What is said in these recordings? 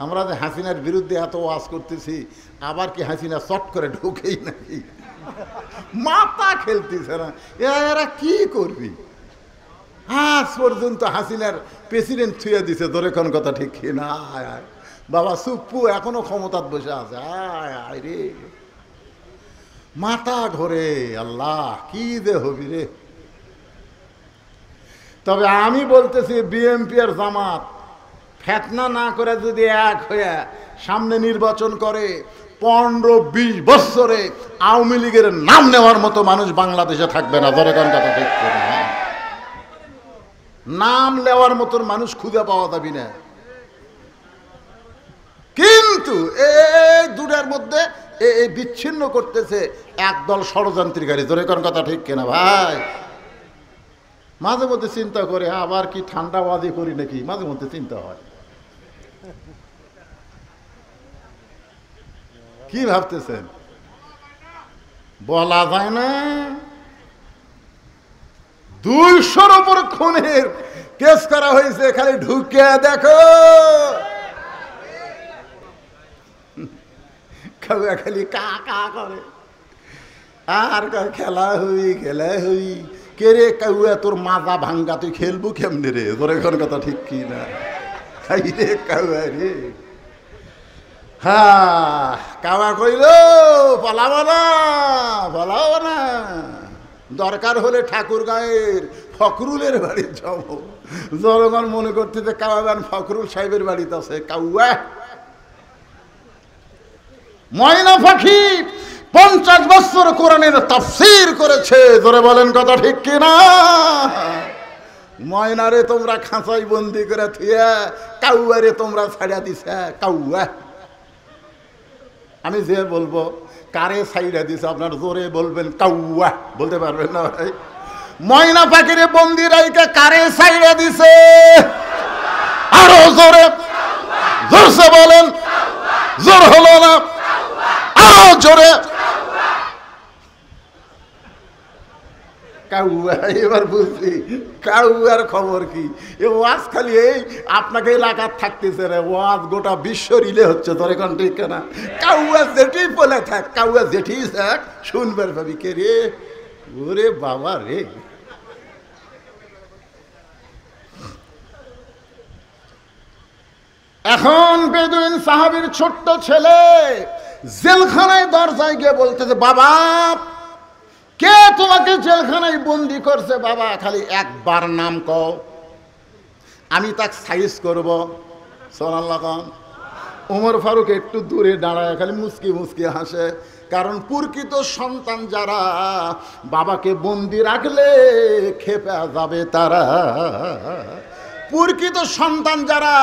আমরা যে হাসিনার বিরুদ্ধে এত ওয়াজ করতেছি, আবার কি হাসিনা চট করে ঢুকেই নাকি? মাথা খেলতেছে না, এরা কি করবি? আজ পর্যন্ত হাসিনার প্রেসিডেন্ট থুয়ে দিছে, ধরে কোন কথা ঠিক না? বাবা সুপ্পু এখনো ক্ষমতায় বসে আছে। আয় রে, মাথা ঘরে, আল্লাহ কি যে হবি রে। তবে আমি বলতেছি, বিএনপি আর জামাত ফেতনা না করে যদি এক হয়ে সামনে নির্বাচন করে, 15-20 বছরে আওয়ামী লীগের নাম নেওয়ার মতো মানুষ বাংলাদেশে থাকবে না। ধরে কোন কথা ঠিক না? নাম নেওয়ার মতো মানুষ খুঁজে পাওয়া যাবে না। কিন্তু এই দুটার মধ্যে এই বিচ্ছিন্ন করতেছে একদল ষড়যন্ত্রীকারী। ধরে কোন কথা ঠিক কিনা ভাই? মাঝে মধ্যে চিন্তা করে, আবার কি ঠান্ডাবাজি করি নাকি, মাঝে মধ্যে চিন্তা হয়। কি ভাবতেছেন? বলা যায় না। 200-র উপর খুনের কেস করা হয়েছে, খালি ঢুকে দেখো, খালি কা কা করে আর খেলা হই কে রে কাউয়া, তোর মাজা ভাঙ্গা, তুই খেলবো কেমনে রে? তোর এখন কথা ঠিক কি না? খাই রে কাউয়া রে। হ্যাঁ, কাওয়া কইল পালাবো না, দরকার হলে ঠাকুর গাঁয়ের ফখরুলের বাড়ি যাব। জনগণ মনে করতেছে কাওয়াবান ফখরুল সাহেবের বাড়িতে আছে। কাউয়া ময়না পাখি 50 বছর কোরআনের তাফসীর করেছে। ধরে বলেন কথা ঠিক কিনা? ময়নারে তোমরা খাঁচাই বন্দি করে থুয়া, কাউয়ারে তোমরা ছাড়া দিছে। কাউয়া, আমি যে বলবো কারে ছাইড়া দিছে আপনার জোরে বলবেন কাউয়া, বলতে পারবেন না ভাই? ময়না পাখিরে বন্দি রাইকে কারে ছাইড়া দিছে? আরো জোরে, জোরসে বলেন। জোর হলো না, আরো জোরে। কাউয়া, এবার বুঝছি কাউয়ার খবর কি। এ ওয়াজ খালি এই আপনাকে এলাকার থাকতেছে রে, ওয়াজ গোটা বিশ্ব রিলে হচ্ছে। তোর এখন ঠিক না? কাউয়া যেটি বলে থাক, কাউয়া যেটি থাক, শুনবার ভাবি কে রে? ওরে বাবা রে। এখন বেদুইন সাহাবীর ছোট্ট ছেলে জেলখানায় দরজায় গিয়ে বলতেছে, বাবা কে তোমাকে জেলখানায় বন্দি করছে? বাবা খালি একবার নাম কও, আমি তাকে সাইজ করব। সুবহানাল্লাহ। ওমর ফারুক একটু দূরে দাঁড়ায় খালি মুচকি মুচকি হাসে, কারণ প্রকৃত সন্তান যারা বাবাকে বন্দি রাখলে খেপে যাবে তারা। প্রকৃত সন্তান যারা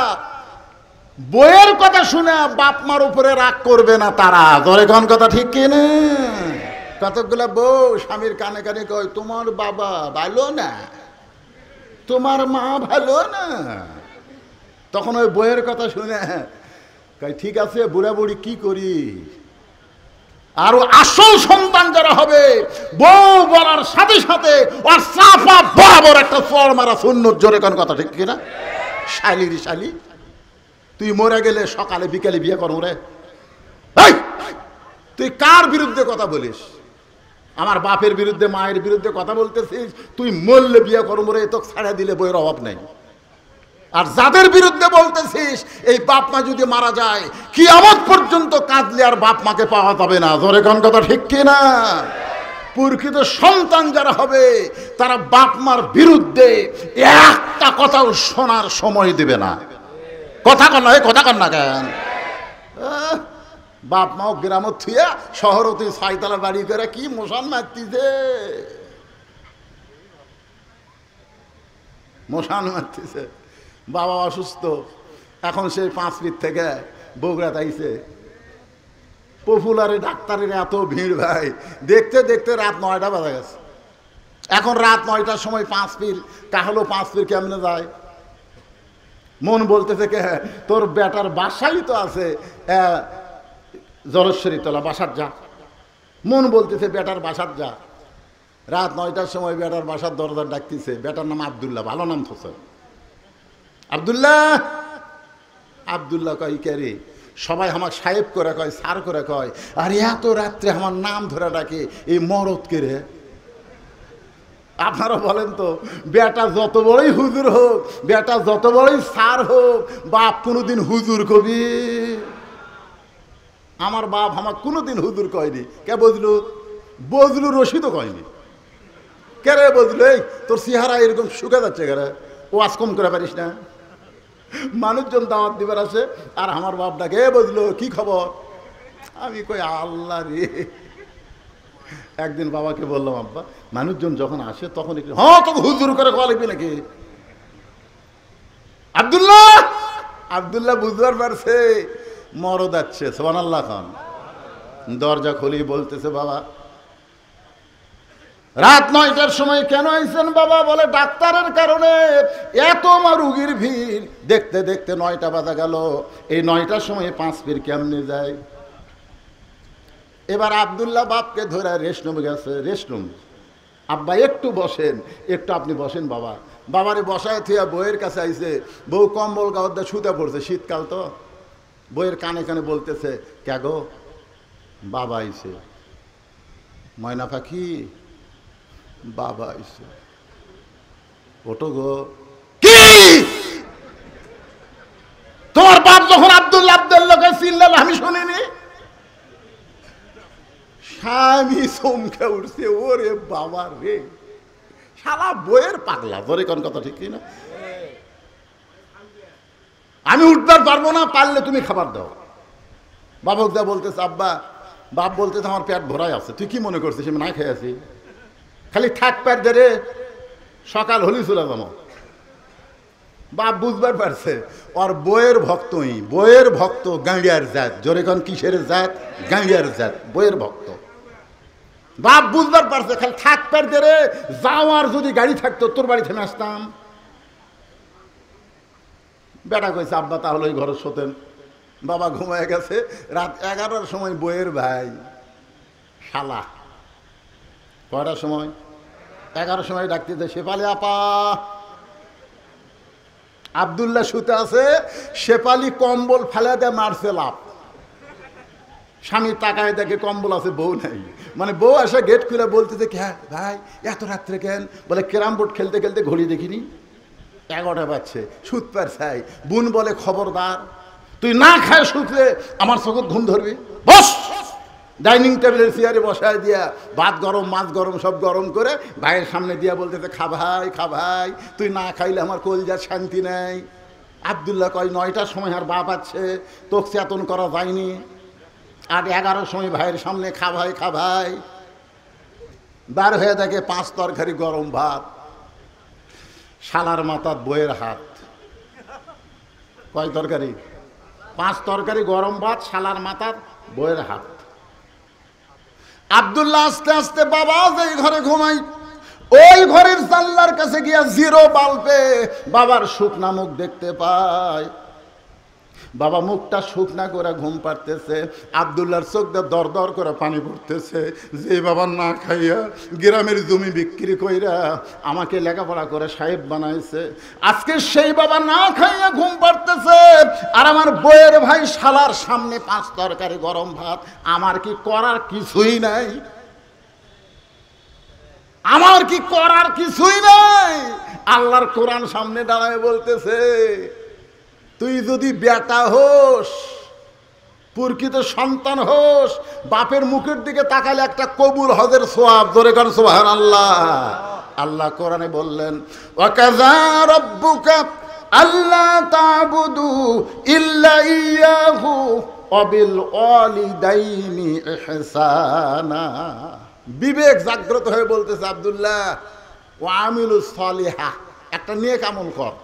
বইয়ের কথা শুনে বাপ মার উপরে রাগ করবে না তারা। ধরে কোন কথা ঠিক কিনা? কতগুলা বউ স্বামীর কানে কানে কয়, তোমার বাবা ভালো না, তোমার মা ভালো না। তখন ওই বইয়ের কথা শুনে কয়, ঠিক আছে বুড়া বুড়ি কি করি? আর আসল সন্তান যারা হবে, বউ বলার সাথে সাথে ওর চাপা বরাবর একটা চড় মারা সুন্নত। জোরে কোন কথা ঠিক কিনা? শালি রে শালি, তুই মরে গেলে সকালে বিকালে বিয়ে করো রে। তুই কার বিরুদ্ধে কথা বলিস? আমার বাপের বিরুদ্ধে, মায়ের বিরুদ্ধে কথা বলতেছিস? তুই মরলে বিয়ে করবো রে, তোকে ছাড়া দিলে বইয়ের অভাব নাই। আর যাদের বিরুদ্ধে বলতেছিস, এই বাপ মা যদি মারা যায় কিয়ামত পর্যন্ত কাঁদলে আর বাপ মাকে পাওয়া যাবে না। ধরে কোন কথা ঠিক কিনা? প্রকৃত সন্তান যারা হবে তারা বাপ মার বিরুদ্ধে একটা কথাও শোনার সময় দেবে না। কথা কন না, কথা কন না কেন? বাপ মাও গ্রামত থুয়া শহর তুই 6 তলা বাড়ি করে কি মশান মারতিছে, মশান মারতিছে। বাবা অসুস্থ, এখন সেই 5 ফিট থেকে বগুড়া তাইছে। পপুলারে ডাক্তারের এত ভিড় ভাই, দেখতে দেখতে রাত 9টা বাজা গেছে। এখন রাত 9টার সময় 5 ফিট কাহলো 5 ফিট কেমনে যায়? মন বলতেছে কে, তোর বেটার বাসাই তো আছে জলেশ্বরী তলা, বাসার যা। মন বলতেছে বেটার বাসার যা। রাত 9টার সময় বেটার বাসার দরজা ডাকতেছে। বেটার নাম আব্দুল্লাহ, ভালো নাম থোছে। আব্দুল্লাহ আব্দুল্লাহ কয় কে রে? সবাই আমার সাহেব করে কয়, স্যার করে কয়, আর এত রাত্রে আমার নাম ধরে ডাকে এই মরদ কে রে? আপনারা বলেন তো, বেটা যত বড়ই হুজুর হোক, বেটা যত বড়ই স্যার হোক, বাপ কোনোদিন হুজুর কবি? আমার বাপ আমার কোনোদিন হুজুর কয়নি। কে বজলু? বজলু রশিদও কয়নি। কে রে বজলু, এই তোর চেহারা এরকম শুকে যাচ্ছে কে রে? ও আজ কম করে পারিস না? মানুষজন দাওয়াত দিবার আছে, আর আমার বাপ ডাকে, এ বজলু কি খবর? আমি কই আল্লাহ রে। একদিন বাবাকে বললাম, আব্বা মানুষজন যখন আসে তখন একটু হ্যাঁ তোকে হুজুর করে কয়া লিখবি নাকি? আব্দুল্লাহ আব্দুল্লাহ বুঝবার পারছে মরদ যাচ্ছে। সুবহানাল্লাহ খান দরজা খুলি বলতেছে, বাবা রাত 9টার সময় কেন আইছেন বাবা? বলে ডাক্তারের কারণে, এত রুগীর ভিড়, দেখতে দেখতে 9টা বাজা গেল। এই 9টার সময় 5 পীর কেমনে যায়? এবার আব্দুল্লাহ বাপকে ধরে রেস্টরুমে গেছে। রেস্টরুম, আব্বা একটু বসেন, একটু আপনি বসেন বাবা। বাবারে বসায় থিয়া বইয়ের কাছে আইছে। বউ কম্বল গাওয়ার শুতে পড়ছে, শীতকাল তো। বইয়ের কানে কানে বলতেছে, কে গো? বাবা আইছে। ময়না পাখি, বাবা আইছে, ওটো গো। কি তোমার বাপ যখন আব্দুল্লাহ আব্দুল্লাহকে চিল্লাল আমি শুনিনি? স্বামী চমকে উঠছে, ওরে বাবা রে, শালা বইয়ের পাগলা। ধরে কোন কথা ঠিক না? আমি উঠবার পারবো না, পারলে তুমি খাবার দাও। বাবক যা বলতেছে, আব্বা, বাপ বলতেছে আমার পেট ভরাই আছে। তুই কি মনে করছিস আমি না খেয়ে আছি? খালি থাক পেট ধরে, সকাল হলি চলে যাবো। বাপ বুঝবার পারছে ওর বইয়ের ভক্তই, বইয়ের ভক্ত, গাঁড়িয়ার জাত। জোরে কোন কিসের জাত? গাঁড়িয়ার জাত, বইয়ের ভক্ত। বাপ বুঝবার পারছে খালি থাক পেট ধরে, যাওয়ার যদি গাড়ি থাকতো তোর বাড়ি থেমে আসতাম। বেটা কইছে, আব্বা তাহলে ওই ঘরে শোতেন। বাবা ঘুমায় গেছে। রাত 11টার সময় বইয়ের ভাই শালা, কয়টার সময়? 11টার সময় ডাকতেছে, শেফালি আপা। আব্দুল্লাহ শুতে আছে, শেফালি কম্বল ফেলে দেয়, মারছে লাভ। স্বামী তাকায় দেখে কম্বল আছে, বউ নাই। মানে বউ আসে গেট খুলে বলতেছে, কে ভাই এত রাত্রে কেন? বলে ক্যারাম বোর্ড খেলতে খেলতে ঘড়ি দেখিনি, 11টা বাজছে, সুত পার চাই। বোন বলে, খবরদার তুই না খায় শুতলে আমার চোখে ঘুম ধরবি। বস। ডাইনিং টেবিলের চেয়ারে বসায় দিয়া ভাত গরম, মাছ গরম, সব গরম করে ভাইয়ের সামনে দিয়া বলতেছে, খা ভাই, খা ভাই, তুই না খাইলে আমার কলজার শান্তি নেই। আব্দুল্লাহ কয়, 9টার সময় আর বাপ আছে, তোকে চেতন করা যায়নি। আর 11টার সময় ভাইয়ের সামনে খা ভাই, খা ভাই। বার হয়ে দেখে 5 তরকারি গরম ভাত, শালার মাথার বইয়ের হাত। কয় তরকারি? 5 তরকারি গরম ভাত, শালার মাথার বইয়ের হাত। আব্দুল্লাহ আস্তে আস্তে বাবা যেই ঘরে ঘুমাই, ওই ঘরের জানলার কাছে গিয়া 0 বাল্বে বাবার শুকনা মুখ দেখতে পায়। বাবা মুখটা শুকনা করে ঘুম পাড়তেছে। আব্দুল্লাহর চোখ দিয়ে দর দর করে পানি পড়তেছে। যে বাবা না খাইয়া গ্রামের জমি বিক্রি কইরা আমাকে লেখাপড়া করে সাহেব বানাইছে, আজকে সেই বাবা না খাইয়া ঘুম পাড়তেছে। আর আমার বইয়ের ভাই শালার সামনে 5 তরকারি গরম ভাত। আমার কি করার কিছুই নাই? আমার কি করার কিছুই নাই? আল্লাহর কোরআন সামনে দাঁড়ায় বলতেছে, তুই যদি বেটা হোস, প্রকৃত সন্তান হোস, বাপের মুখের দিকে তাকালে একটা কবুল হজের সওয়াব। ধরে কারণ সুবহানাল্লাহ। আল্লাহ কোরআনে বললেন, ওয়াকাযা রাব্বুকা আল্লা তা'বুদু ইল্লা ইয়াহু ওয়া বিল ওয়ালিদাইনি ইহসানা। বিবেক জাগ্রত হয়ে বলতেছে, আব্দুল্লাহ ওয়া আমিলুস সালিহা, একটা নেক আমল কর।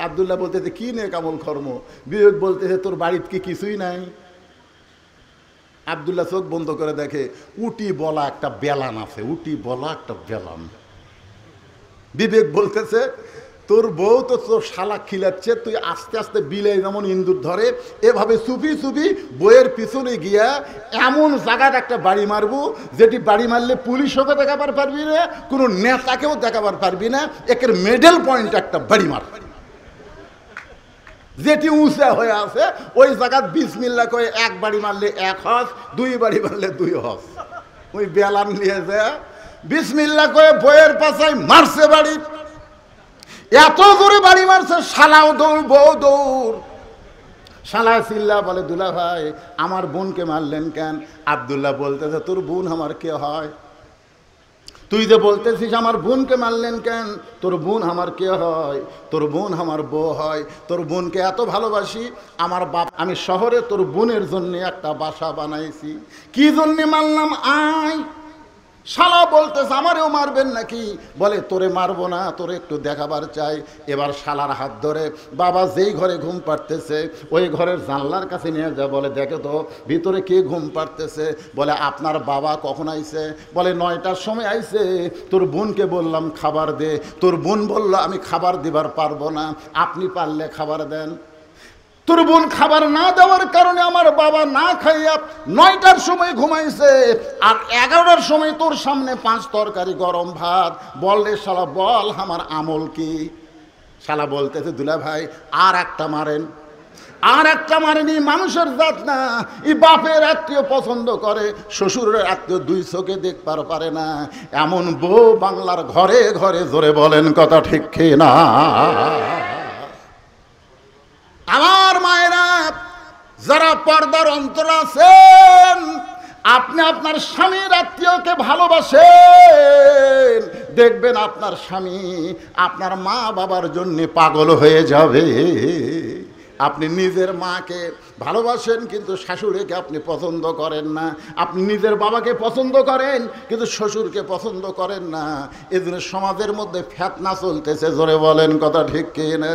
আব্দুল্লাহ বলতেছে, কি নেক আমল কর্ম? বিবেক বলতেছে, তোর বাড়িতে কি কিছুই নাই? আব্দুল্লাহ চোখ বন্ধ করে দেখে উটি বলা একটা বেলান আছে, উটি বলা একটা বেলান। বিবেক বলতেছে, তোর বউ তো তোর শালা খিলাচ্ছে, তুই আস্তে আস্তে বিলে যেমন ইন্দুর ধরে, এভাবে চুপি চুপি বইয়ের পিছনে গিয়া এমন জায়গায় একটা বাড়ি মারবো, যেটি বাড়ি মারলে পুলিশকে দেখাবার পারবি না, কোনো নেতাকেও দেখাবার পারবি না। একের মেডেল পয়েন্ট একটা বাড়ি মার। যেটি উঁচা হয়ে আছে ওই জায়গা বিসমিল্লাহ করে এক বাড়ি মারলে এক হজ, দুই বাড়ি মারলে দুই হজ। ওই বেলান নিয়ে যায় বিসমিল্লাহ করে বইয়ের পাশায় মারছে বাড়ি, এত জোরে বাড়ি মারছে শালাও দৌড় বউ দৌড়। শালা চিল্লা বলে দুলা ভাই আমার বোনকে মারলেন কেন? আব্দুল্লাহ বলতেছে তোর বোন আমার কে হয়? তুই যে বলতেছিস আমার বোনকে মারলেন কেন, তোর বোন আমার কে হয়? তোর বোন আমার বউ হয়। তোর বোনকে এত ভালোবাসি আমার বাপ, আমি শহরে তোর বোনের জন্য একটা বাসা বানাইছি। কি জন্যে মারলাম? আয়। শালা বলতেছে আমারেও মারবেন নাকি? বলে তোরে মারবো না, তোরে একটু দেখাবার চাই। এবার শালার হাত ধরে বাবা যেই ঘরে ঘুম পাড়তেছে ওই ঘরের জানলার কাছে নিয়ে যা, বলে দেখো তো ভিতরে কে ঘুম পাড়তেছে। বলে আপনার বাবা কখন আইছে? বলে 9টার সময় আইছে। তোর বোনকে বললাম খাবার দে, তোর বোন বলল আমি খাবার দিবার পারবো না, আপনি পারলে খাবার দেন। তোর বোন খাবার না দেওয়ার কারণে আমার বাবা না খাইয়া 9টার সময় ঘুমাইছে, আর 11টার সময় তোর সামনে 5 তরকারি গরম ভাত। বললে শালা বল আমার আমল কি? শালা বলতেছে দুলা ভাই আর একটা মারেন। আর একটা মারেনি, মানুষের জাত না। এই বাপের আত্মীয় পছন্দ করে, শ্বশুরের আত্মীয় দুই চোখে দেখবার পারে না। এমন বউ বাংলার ঘরে ঘরে, জোরে বলেন কথা ঠিক কি না? আমার মায়েরা যারা পর্দার অন্তর আছেন, আপনি আপনার স্বামীর আত্মীয়কে ভালোবাসেন, দেখবেন আপনার স্বামী আপনার মা বাবার জন্য পাগল হয়ে যাবে। আপনি নিজের মাকে ভালোবাসেন কিন্তু শাশুড়িকে আপনি পছন্দ করেন না। আপনি নিজের বাবাকে পছন্দ করেন কিন্তু শ্বশুরকে পছন্দ করেন না। এজন্য সমাজের মধ্যে ফেতনা চলতেছে, জোরে বলেন কথা ঠিক কি না?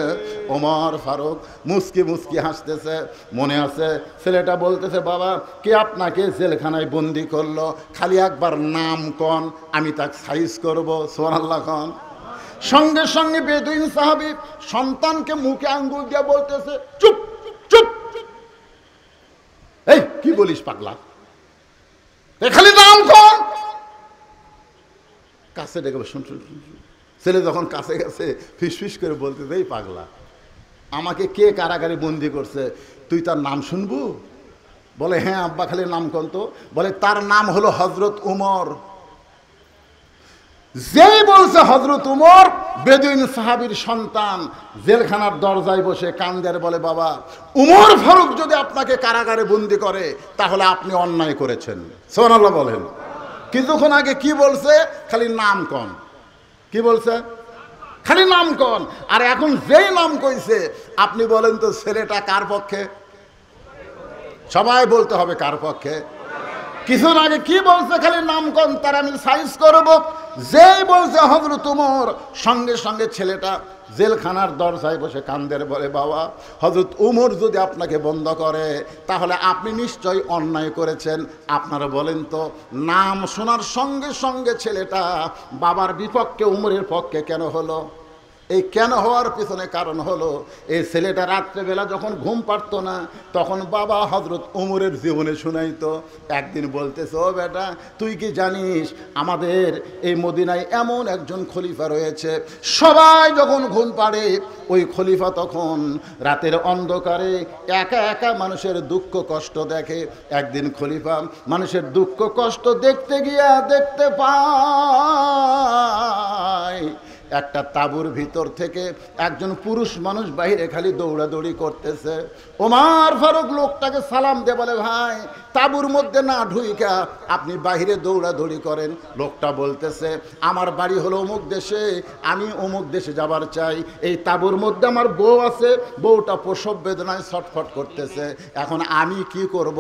ওমর ফারুক মুস্কি মুস্কি হাসতেছে। মনে আছে ছেলেটা বলতেছে বাবা কে আপনাকে জেলখানায় বন্দি করলো? খালি একবার নাম কন, আমি তাকে সাইজ করবো। সুবহানাল্লাহ খান। সঙ্গে সঙ্গে বেদুইন সাহাবী সন্তানকে মুখে আঙ্গুল দিয়ে বলতেছে চুপ চুপ। এই কি বলিস পাগলা, খালি নাম কর। কাছে ডেকে শুন। ছেলে যখন কাছে গেছে ফিসফিস করে বলতেছে এই পাগলা আমাকে কে কারাগারে বন্দি করছে, তুই তার নাম শুনবু? বলে হ্যাঁ আব্বা খালি নাম কন তো। বলে তার নাম হলো হযরত উমর। যেই বলছে হযরত উমর, বেদুইন সাহাবীর সন্তান জেলখানার দরজায় বসে কান্দের, বলে বাবা উমর ফারুক যদি আপনাকে কারাগারে বন্দি করে তাহলে আপনি অন্যায় করেছেন। সুবহানাল্লাহ বলেন। কিছুক্ষণ আগে কি বলছে? খালি নাম কন। কি বলছে? খালি নাম কন। আর এখন যেই নাম কইছে আপনি বলেন তো ছেলেটা কার পক্ষে? সবাই বলতে হবে কার পক্ষে। কিছুদিন আগে কি বলছে? খালি নাম কন, তার আমি সাইজ করব। যেই বলছে হযরত উমর, সঙ্গে সঙ্গে ছেলেটা জেলখানার দরজায় বসে কান্দের, বলে বাবা হযরত উমর যদি আপনাকে বন্ধ করে তাহলে আপনি নিশ্চয়ই অন্যায় করেছেন। আপনারা বলেন তো নাম শোনার সঙ্গে সঙ্গে ছেলেটা বাবার বিপক্ষে উমরের পক্ষে কেন হলো? এই কেন হওয়ার পিছনে কারণ হলো এই ছেলেটা রাত্রেবেলা যখন ঘুম পারতো না তখন বাবা হযরত উমরের জীবনে শুনাইতো। একদিন বলতেছে ও বেটা তুই কি জানিস আমাদের এই মদিনায় এমন একজন খলিফা রয়েছে, সবাই যখন ঘুম পাড়ে ওই খলিফা তখন রাতের অন্ধকারে একা একা মানুষের দুঃখ কষ্ট দেখে। একদিন খলিফা মানুষের দুঃখ কষ্ট দেখতে গিয়া দেখতে পায় একটা তাঁবুর ভিতর থেকে একজন পুরুষ মানুষ বাইরে খালি দৌড়াদৌড়ি করতেছে। ওমর ফারুক লোকটাকে সালাম দিয়ে বলে ভাই তাঁবুর মধ্যে না ঢুইকা আপনি বাইরে দৌড়াদৌড়ি করেন। লোকটা বলতেছে আমার বাড়ি হলো অমুক দেশে, আমি অমুক দেশে যাবার চাই। এই তাঁবুর মধ্যে আমার বউ আছে, বউটা প্রসব বেদনায় ছটফট করতেছে। এখন আমি কি করব?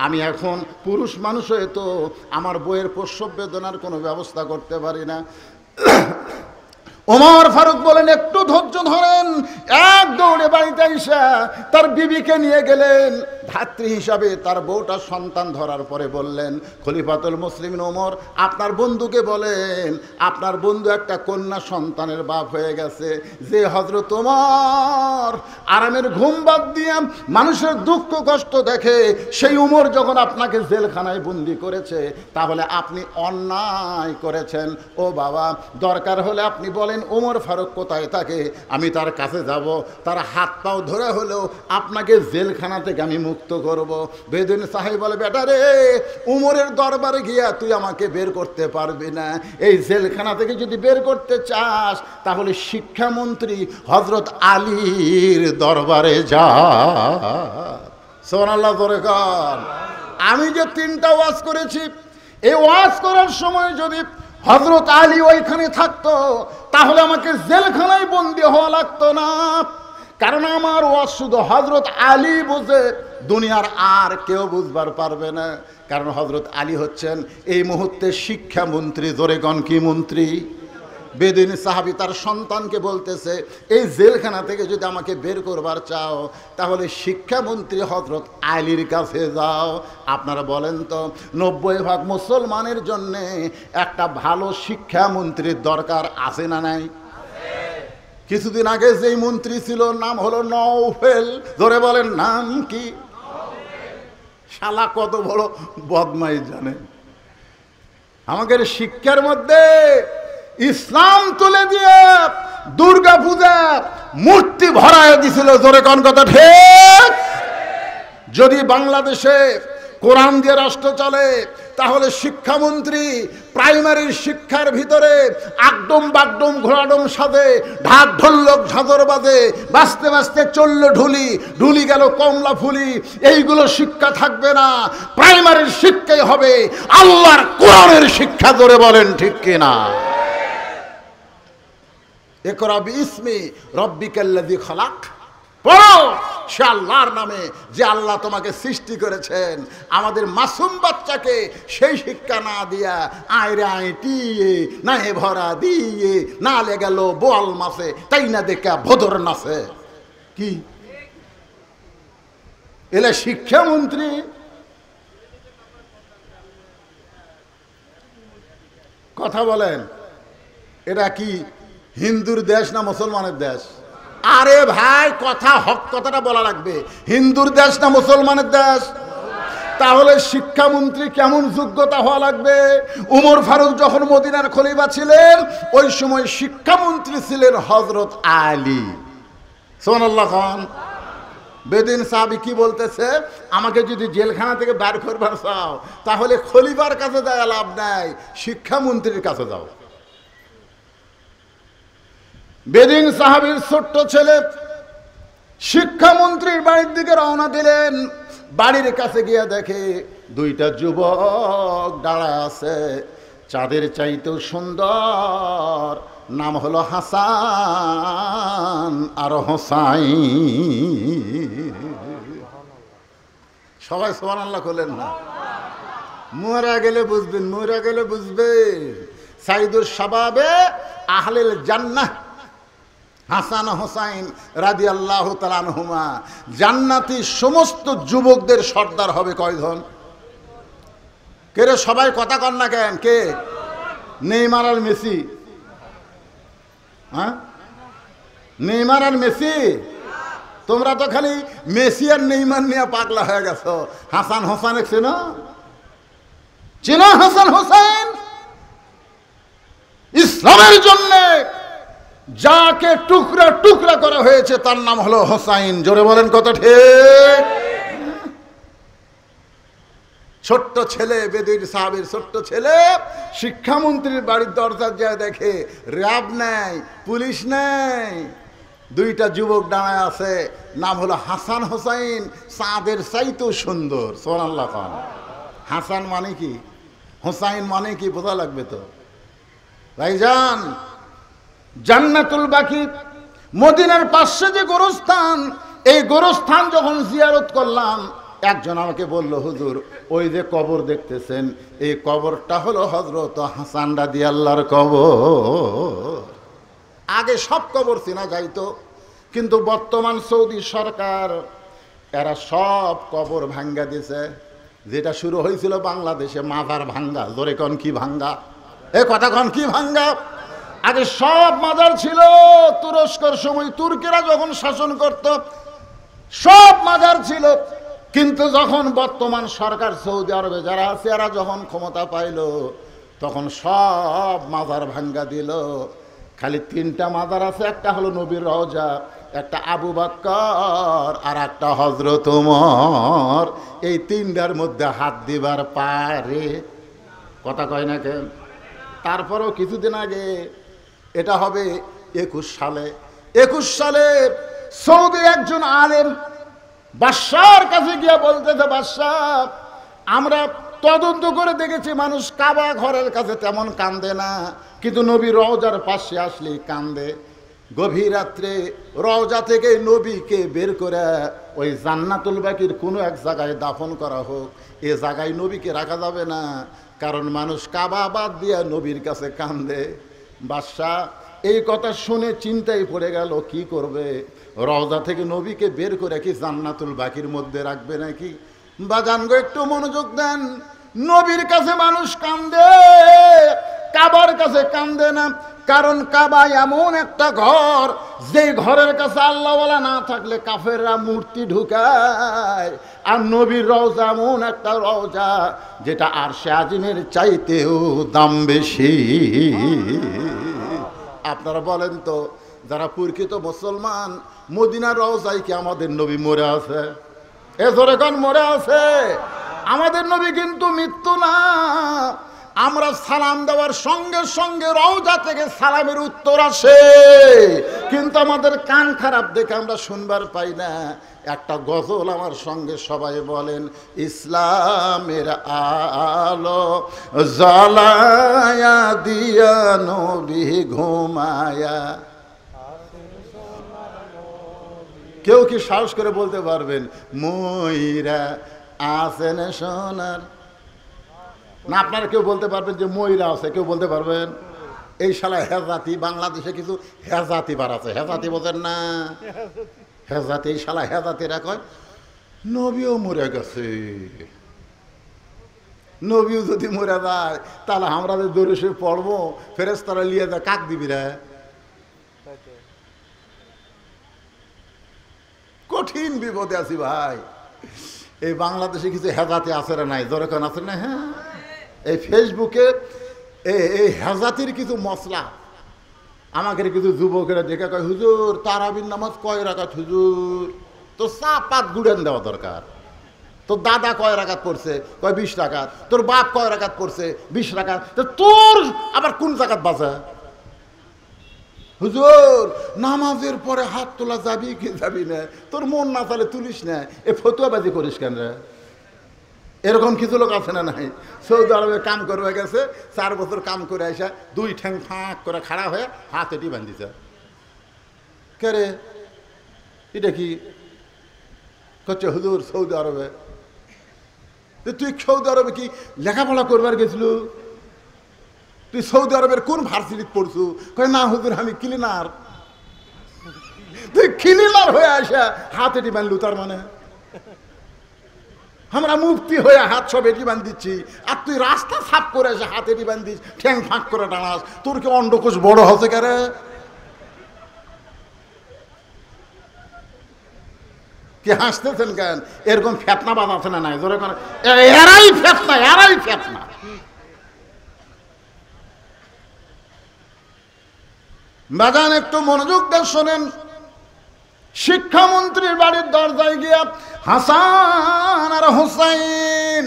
আমি এখন পুরুষ মানুষ হয়ে তো আমার বউয়ের প্রসব বেদনার কোনো ব্যবস্থা করতে পারি না। ওমর ফারুক বলেন একটু ধৈর্য ধরেন। এক দৌড়ে বাড়িতে এসে তার বিবিকে নিয়ে গেলেন। ধাত্রী হিসাবে তার বউটা সন্তান ধরার পরে বললেন খলিফাতুল মুসলিমিন ওমর আপনার বন্ধুকে বলেন আপনার বন্ধু একটা কন্যা সন্তানের বাপ হয়ে গেছে। যে হযরত ওমর আরামের ঘুম বাদ দিয়ে মানুষের দুঃখ কষ্ট দেখে, সেই উমর যখন আপনাকে জেলখানায় বন্দি করেছে তাহলে আপনি অন্যায় করেছেন। ও বাবা দরকার হলে আপনি বলেন বলেন ওমর ফারুক কোথায় থাকে, আমি তার কাছে যাব, তার হাত পাও ধরে হলেও আপনাকে জেলখানা থেকে আমি মুক্ত করব। বেদুইন সাহেব বলে, বেটা রে, উমরের দরবারে গিয়া তুই আমাকে বের করতে পারবি না। এই জেলখানা থেকে যদি বের করতে চাস তাহলে শিক্ষামন্ত্রী হযরত আলীর দরবারে যা। সুবহানাল্লাহ জোরে কর। আমি যে 3টা ওয়াজ করেছি, এই ওয়াজ করার সময় যদি হযরত আলী ওইখানে থাকতো তাহলে আমাকে জেলখানায় বন্দী হওয়া লাগতো না। কারণ আমার ওয়াজ শুধু হযরত আলী বুঝে, দুনিয়ার আর কেউ বুঝবার পারবে না। কারণ হযরত আলী হচ্ছেন এই মুহূর্তে শিক্ষামন্ত্রী। জোরে গণ কি মন্ত্রী? বেদুইন সাহাবী তার সন্তানকে বলতেছে, এই জেলখানা থেকে যদি আমাকে বের করবার চাও তাহলে শিক্ষামন্ত্রী হযরত আলীর কাছে যাও। আপনারা বলেন তো, 90% মুসলমানের জন্য একটা ভালো শিক্ষামন্ত্রীর দরকার আছে না নাই? কিছুদিন আগে যেই মন্ত্রী ছিল নাম হলো নওফেল। ধরে বলেন নাম কি? শালা কত বড় বদমাই জানেন। আমাদের শিক্ষার মধ্যে ইসলাম তুলে দিয়ে দুর্গা পূজা মূর্তি ভরায় দিছিল। জোরে কোন কথা ঠিক? যদি বাংলাদেশে কোরআন দিয়ে রাষ্ট্র চলে তাহলে শিক্ষামন্ত্রী প্রাইমারির শিক্ষার ভিতরে আগডম বাগডম ঘোড়াডম সাজে, ঢাক ঢোলক ঝাঁঝর বাজে, বাজতে বাজতে চলল ঢুলি, ঢুলি গেল কমলা ফুলি, এইগুলো শিক্ষা থাকবে না। প্রাইমারির শিক্ষাই হবে আল্লাহর কোরআনের শিক্ষা। ধরে বলেন ঠিক কিনা? ইকরা বিইসমি রাব্বিকাল্লাযী খালাক। পড়ো সে আল্লাহর নামে যে আল্লাহ তোমাকে সৃষ্টি করেছেন। আমাদের মাসুম বাচ্চাকে সেই শিক্ষা না দিয়া আয়রে আইটিয়ে না এ ভরা দিয়ে না লে গেল বোয়াল মাসে তাই না দেখা ভদর নাচে। কি এলে শিক্ষামন্ত্রী? কথা বলেন, এটা কি হিন্দুর দেশ না মুসলমানের দেশ? আরে ভাই, কথা হক কথাটা বলা লাগবে। হিন্দুর দেশ না মুসলমানের দেশ? তাহলে শিক্ষামন্ত্রী কেমন যোগ্যতা হওয়া লাগবে? উমর ফারুক যখন মদিনার খলিফা ছিলেন ওই সময় শিক্ষামন্ত্রী ছিলেন হযরত আলী। সুবহানাল্লাহ খান। বেদুইন সাহাবী কি বলতেছে, আমাকে যদি জেলখানা থেকে বের করবার চাও তাহলে খলিফার কাছে যায় লাভ নাই, শিক্ষামন্ত্রীর কাছে যাও। বেদুইন সাহাবীর ছোট্ট ছেলে শিক্ষামন্ত্রীর বাড়ির দিকে রওনা দিলেন। বাড়ির কাছে গিয়ে দেখে 2টা যুবক দাঁড়ায় আছে, চাঁদের চাইতেও সুন্দর, নাম হলো হাসান আর হোসাইন। সবাই সুবহানাল্লাহ বলেন না? মরা গেলে বুঝবেন, মরা গেলে বুঝবেন। সাইদুর শাবাবে আহলিল জান্নাহ হাসান হোসাইন রাদিয়াল্লাহু তাআলা আনহুমা জান্নাতি সমস্ত যুবকদের সর্দার হবে। কয়জন? কে রে? সবাই কথা কন না কেন? কে? নেইমার আর মেসি? হ্যাঁ, নেইমার আর মেসি? তোমরা তো খালি মেসি আর নেইমার নিয়ে পাগলা হয়ে গেছো। হাসান হোসাইন চেনো? চেনো হাসান হোসাইন? ইসলামের জন্য যাকে টুকরা টুকরা করা হয়েছে তার নাম হলো হোসাইন। জোরে বলেন কথা ঠিক? ছোট্ট ছেলে, বেদুইন সাহাবীর ছোট্ট ছেলে শিক্ষামন্ত্রীর বাড়ির দরজা যায় দেখে র্যাব নাই, পুলিশ নাই, 2টা যুবক দাঁড়ায় আছে, নাম হলো হাসান হোসাইন, চাঁদের চাইতেও সুন্দর। সুবহানাল্লাহ খান। হাসান মানে কি, হোসাইন মানে কি বোঝা লাগবে তো ভাইজান। জান্নাতুল বাকি মদিনার পাশে যে গোরস্থান, এই গোরস্থান যখন জিয়ারত করলাম একজন আমাকে বলল, হুজুর ওই যে কবর দেখতেছেন এই কবরটা হলো হযরত হাসান রাদিয়াল্লাহর কবর। আগে সব কবর চেনা যাইতো, কিন্তু বর্তমান সৌদি সরকার এরা সব কবর ভাঙ্গা দিছে। যেটা শুরু হয়েছিল বাংলাদেশে মাজার ভাঙ্গা। জোরে কন কি ভাঙ্গা? এ কথা কন কি ভাঙ্গা? আগে সব মাজার ছিল। তুরস্কর সময় তুর্কিরা যখন শাসন করত সব মাজার ছিল, কিন্তু যখন বর্তমান সরকার সৌদি আরবে যারা আছে এরা যখন ক্ষমতা পাইল তখন সব মাজার ভাঙ্গা দিল। খালি তিনটা মাজার আছে, একটা হলো নবীর রওজা, একটা আবু বকর, আর একটা হযরত ওমর। এই তিনটার মধ্যে হাত দিবার পারে, কথা কয় না কেন? তারপরেও কিছুদিন আগে, এটা হবে 21 সালে সৌদি একজন আলেম বাদশার কাছে গিয়ে বলতেছে, বাদশাহ, আমরা তদন্ত করে দেখেছি মানুষ কাবা ঘরের কাছে তেমন কান্দে না, কিন্তু নবীর রওজার পাশে আসলেই কান্দে। গভীর রাত্রে রওজা থেকে নবীকে বের করে ওই জান্নাতুল বাকির কোনো এক জায়গায় দাফন করা হোক। এ জায়গায় নবীকে রাখা যাবে না, কারণ মানুষ কাবা বাদ দিয়ে নবীর কাছে কান্দে। বাদশাহ এই কথা শুনে চিন্তায় পড়ে গেল, কি করবে? রওজা থেকে নবীকে বের করে কি জান্নাতুল বাকির মধ্যে রাখবে নাকি? বাজান গো, একটু মনোযোগ দেন। নবীর কাছে মানুষ কান্দে, কাবার কাছে কান্দে না, কারণ কাবা এমন একটা ঘর, যে ঘরের কাছে আল্লাহওয়ালা না থাকলে কাফেররা মূর্তি ঢুকায়। আর নবীর রওজা এমন একটা রওজা যেটা আরশে আজিমের চাইতেও দাম বেশি। আপনারা বলেন তো, যারা প্রকৃত মুসলমান, মদিনার রওজায় কি আমাদের নবী মরে আছে? এ ধরে কোন মরে আছে? আমাদের নবী কিন্তু মৃত্যু না। আমরা সালাম দেওয়ার সঙ্গে সঙ্গে রওজা থেকে সালামের উত্তর আসে, কিন্তু আমাদের কান খারাপ দেখে আমরা শুনবার পাই না। একটা গজল আমার সঙ্গে সবাই বলেন, ইসলামের আলো জ্বালায়া দিয়া নবী ঘুমায়া। কেউ কি সাহস করে বলতে পারবেন ময়রা আছেন সোনার? না, আপনারা কেউ বলতে পারবেন যে ময়রা আছে? কেউ বলতে পারবেন? এই শালা হেজাতি, বাংলাদেশে কিছু হেজাতি বার আছে, হেজাতি বোঝেন না? হেজাতি, এই শালা হেজাতিরা কয় নবীও মরে গেছে। নবীও যদি মরে যায়, তাহলে আমরা যে দরুশে পড়বো, ফেরেশতারা লিয়ে যায়, কাক দিবি রে? কঠিন বিপদে আছি ভাই। এই বাংলাদেশে কিছু হেজাতি আছে না নাই? দরকার আছে না? হ্যাঁ, এই ফেসবুকে এই হেজাতির কিছু মশলা। আমাকে কিছু যুবকেরা দেখে কয়, হুজুর তারাবির নামাজ কয় রাকাত হুজুর? তো চা পাত গুড়েন দেওয়া দরকার। তোর দাদা কয় রাকাত পড়ছে? কয় 20 রাকাত। তোর বাপ কয় রাকাত পড়ছে? 20 রাকাত। তো তোর আবার কোন জাকাত বাঁচা? হুজুর নামাজের পরে হাত তোলা যাবি কি যাবি না? তোর মন না চালে তুলিস না, এ ফতুয়াবাজি করিস কেন রে? এরকম কিছু লোক আছে না নাই? সৌদি আরবে কাম করবে গেছে, 4 বছর কাম করে আসা 2 ঠ্যাং ফাঁক করে খাড়া হয়ে হাত এটি বান্ধিছে। কে রে এটা কি করছে? হুজুর সৌদি আরবে। তুই সৌদি আরবে কি লেখাপড়া করবার গেছিল? তুই সৌদি আরবের কোন ভার্সিটি পড়ছু? কয় না হুজুর আমি ক্লিনার। তুই ক্লিনার হয়ে আসা হাত এটি বাঁধলু, তার মানে আমরা মুক্তি হয়ে হাত সব এটি বান্ধিচ্ছি, আর তুই রাস্তা সাফ করে আসে হাত এটি বান্ধিস, ঠ্যাং ফাঁক করে টানাস। তোর কি অন্ডকোষ বড় হচ্ছে কেরে? কি হাসতেছেন কেন? এরকম ফেতনা বাদ আছে না নাই? ধরে এরাই ফেতনা, এরাই ফেতনা। বাজান একটু মনোযোগ দিয়ে শোনেন। শিক্ষামন্ত্রীর বাড়ির দরজায় গিয়া হাসান আর হুসাইন